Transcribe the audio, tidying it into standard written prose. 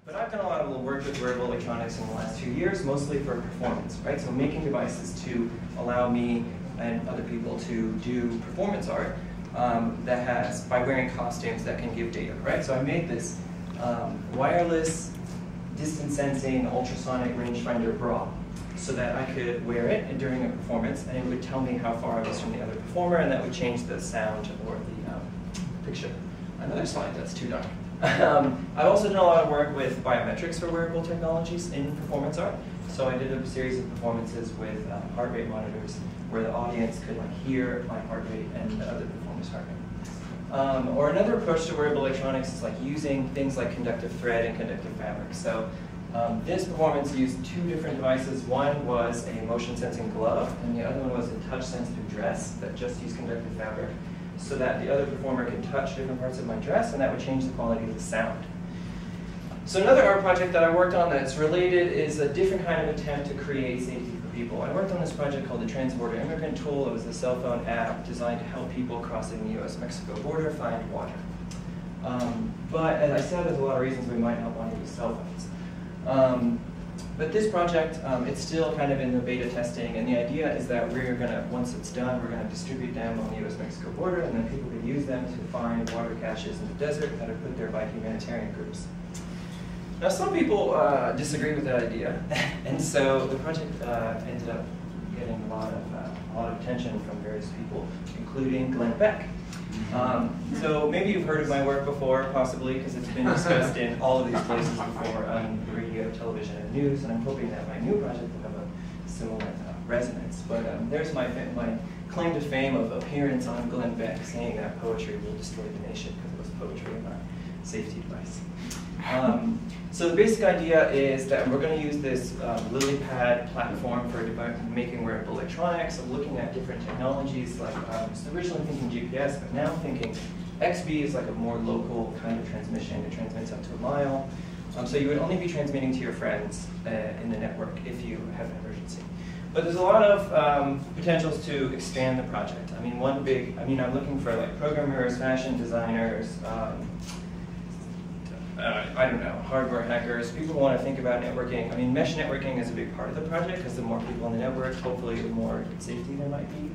But I've done a lot of work with wearable electronics in the last few years, mostly for performance, right? So making devices to allow me and other people to do performance art that has, by wearing costumes that can give data, right? So I made this wireless distance sensing ultrasonic rangefinder bra so that I could wear it during a performance and it would tell me how far I was from the other performer, and that would change the sound or the picture. Another slide that's too dark. I've also done a lot of work with biometrics for wearable technologies in performance art. So I did a series of performances with heart rate monitors where the audience could hear my heart rate and the other performer's heart rate. Or another approach to wearable electronics is using things like conductive thread and conductive fabric. So this performance used two different devices. One was a motion sensing glove, and the other one was a touch sensitive dress that just used conductive fabric, so that the other performer could touch different parts of my dress, and that would change the quality of the sound. So another art project that I worked on that's related is a different kind of attempt to create safety for people. I worked on this project called the Transborder Immigrant Tool. It was a cell phone app designed to help people crossing the US-Mexico border find water. But as I said, there's a lot of reasons we might not want to use cell phones. But this project, it's still kind of in the beta testing, and the idea is that we're going to, once it's done, we're going to distribute them on the US-Mexico border, and then people can use them to find water caches in the desert that are put there by humanitarian groups. Now, some people disagree with that idea, and so the project ended up getting a lot of attention from various people, including Glenn Beck. So maybe you've heard of my work before, possibly, because it's been discussed in all of these places before, on radio, television, and news, and I'm hoping that my new project will have a similar resonance. But there's my claim to fame of appearance on Glenn Beck saying that poetry will destroy the nation because it was poetry in our safety device. So the basic idea is that we're going to use this LilyPad platform for making wearable electronics. I'm looking at different technologies, like I was originally thinking GPS, but now I'm thinking XB is like a more local kind of transmission. It transmits up to a mile. So you would only be transmitting to your friends in the network if you have an emergency. But there's a lot of potentials to expand the project. I mean, I'm looking for programmers, fashion designers, I don't know, hardware hackers, people who want to think about networking. I mean, mesh networking is a big part of the project because the more people on the network, hopefully the more safety there might be.